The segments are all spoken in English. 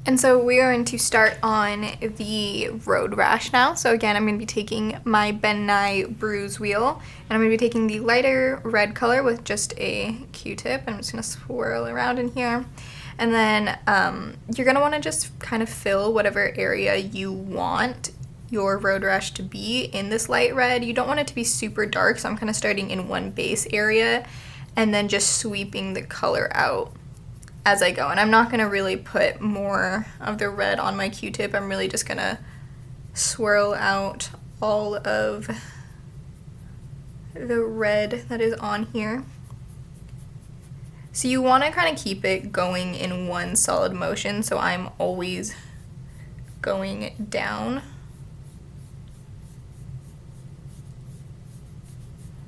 And so we are going to start on the road rash now. So again, I'm going to be taking my Ben Nye Bruise wheel, and I'm going to be taking the lighter red color with just a Q-tip. I'm just going to swirl around in here. And then you're going to want to just kind of fill whatever area you want your road rash to be in this light red. You don't want it to be super dark, so I'm kind of starting in one base area and then just sweeping the color out as I go. And I'm not going to really put more of the red on my Q-tip. I'm really just going to swirl out all of the red that is on here. So you want to kind of keep it going in one solid motion, so I'm always going down.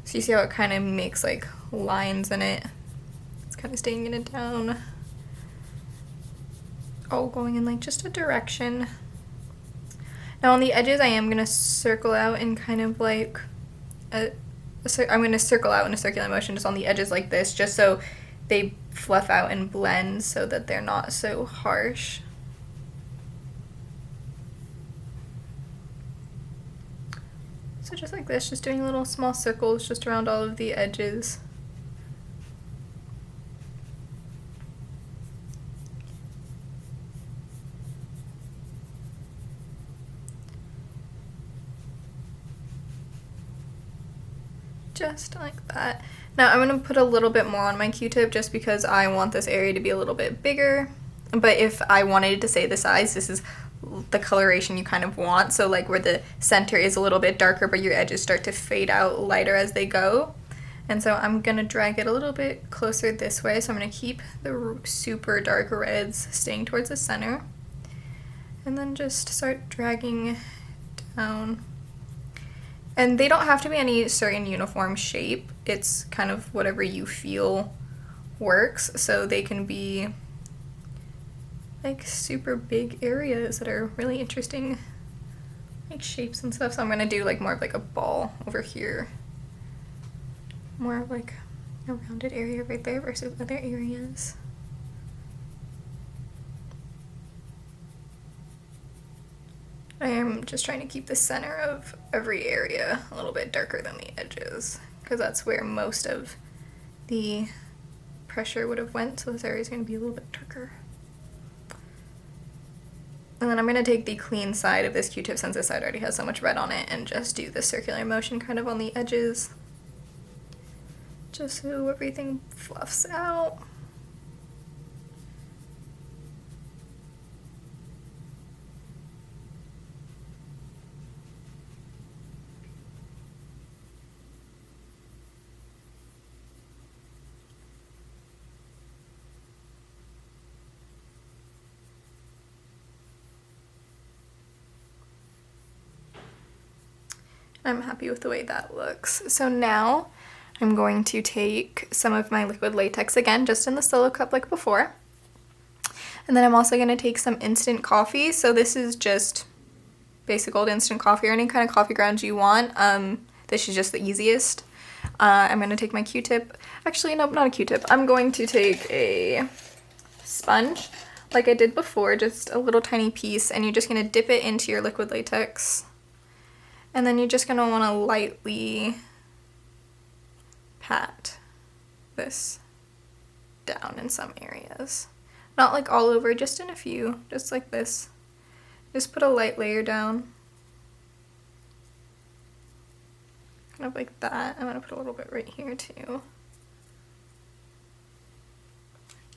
So you see how it kind of makes like lines in it? It's kind of staying in it down. All going in like just a direction. Now on the edges I am going to circle out in kind of like I'm going to circle out in a circular motion just on the edges like this, just so they fluff out and blend so that they're not so harsh. So just like this, just doing little small circles just around all of the edges. Just like that. Now I'm going to put a little bit more on my Q-tip just because I want this area to be a little bit bigger. But if I wanted to say the size, this is the coloration you kind of want. So like where the center is a little bit darker but your edges start to fade out lighter as they go. And so I'm going to drag it a little bit closer this way. So I'm going to keep the super dark reds staying towards the center. And then just start dragging down. And they don't have to be any certain uniform shape. It's kind of whatever you feel works. So they can be like super big areas that are really interesting, like shapes and stuff. So I'm gonna do like more of like a ball over here. More of like a rounded area right there versus other areas. I am just trying to keep the center of every area a little bit darker than the edges, because that's where most of the pressure would have went, so this area is going to be a little bit darker. And then I'm going to take the clean side of this Q-tip, since this side already has so much red on it, and just do the circular motion kind of on the edges, just so everything fluffs out. I'm happy with the way that looks. So now I'm going to take some of my liquid latex again, just in the solo cup like before. And then I'm also going to take some instant coffee. So this is just basic old instant coffee or any kind of coffee grounds you want. This is just the easiest. I'm going to take my Q-tip. Actually, nope, not a Q-tip. I'm going to take a sponge like I did before, just a little tiny piece, and you're just going to dip it into your liquid latex. And then you're just going to want to lightly pat this down in some areas. Not like all over, just in a few, just like this. Just put a light layer down. Kind of like that. I'm going to put a little bit right here too.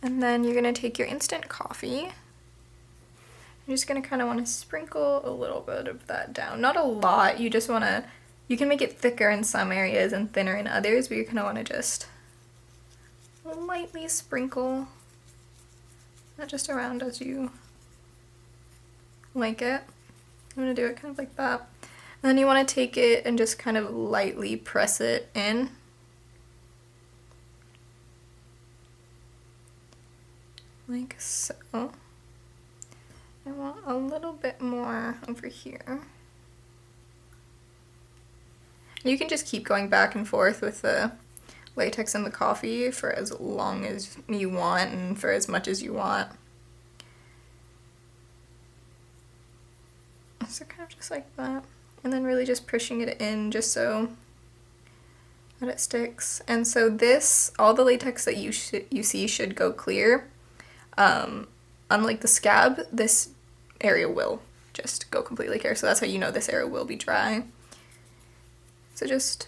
And then you're going to take your instant coffee. You're just going to kind of want to sprinkle a little bit of that down. Not a lot, you just want to, you can make it thicker in some areas and thinner in others, but you're going to want to just lightly sprinkle, not just around as you like it. I'm going to do it kind of like that. And then you want to take it and just kind of lightly press it in. Like so. I want a little bit more over here. You can just keep going back and forth with the latex and the coffee for as long as you want and for as much as you want. So kind of just like that. And then really just pushing it in just so that it sticks. And so this, all the latex that you see should go clear. Unlike the scab, this area will just go completely clear. So that's how you know this area will be dry. So just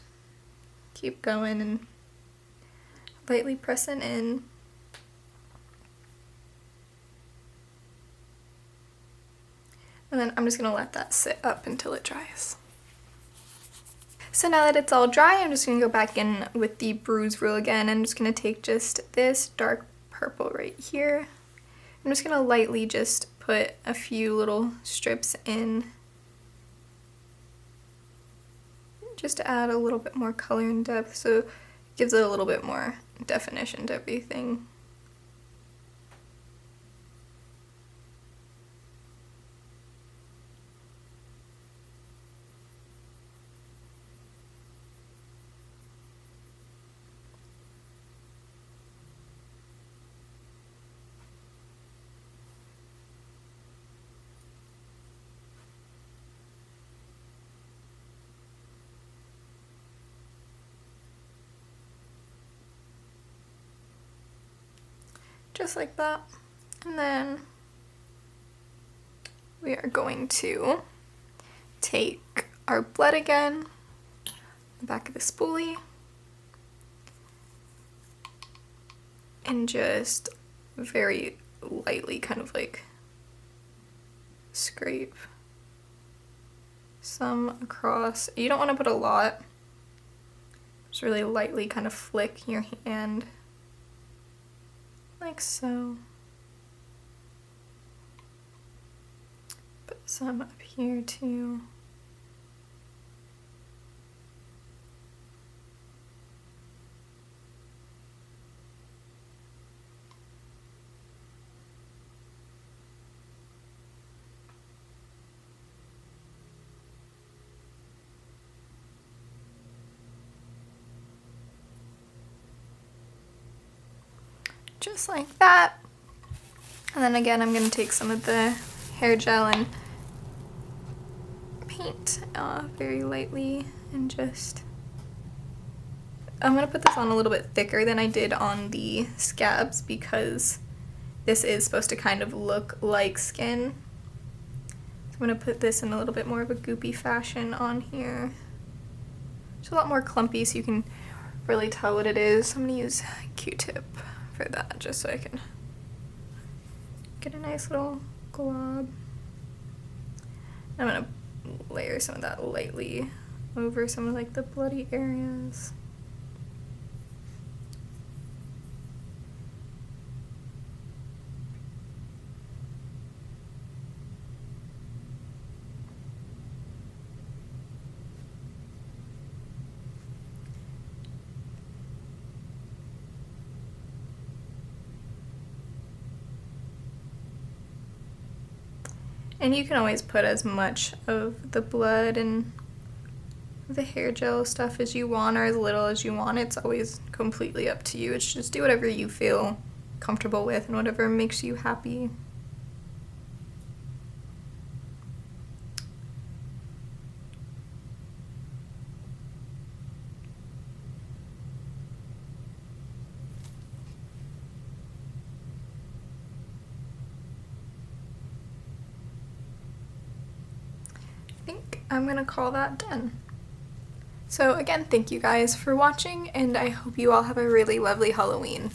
keep going and lightly pressing in. And then I'm just gonna let that sit up until it dries. So now that it's all dry, I'm just gonna go back in with the Bruise rule again. I'm just gonna take just this dark purple right here. I'm just gonna lightly just put a few little strips in just to add a little bit more color and depth, so it gives it a little bit more definition to everything. Just like that. And then we are going to take our blood again, the back of the spoolie, and just very lightly kind of like scrape some across. You don't want to put a lot. Just really lightly kind of flick your hand like so. Put some up here too. Just like that. And then again, I'm going to take some of the hair gel and paint very lightly and just... I'm going to put this on a little bit thicker than I did on the scabs because this is supposed to kind of look like skin. So I'm going to put this in a little bit more of a goopy fashion on here. It's a lot more clumpy so you can really tell what it is. I'm going to use Q-tip for that just so I can get a nice little glob. I'm gonna layer some of that lightly over some of like the bloody areas. And you can always put as much of the blood and the hair gel stuff as you want or as little as you want. It's always completely up to you. It's just do whatever you feel comfortable with and whatever makes you happy. I'm gonna call that done. So again, thank you guys for watching, and I hope you all have a really lovely Halloween.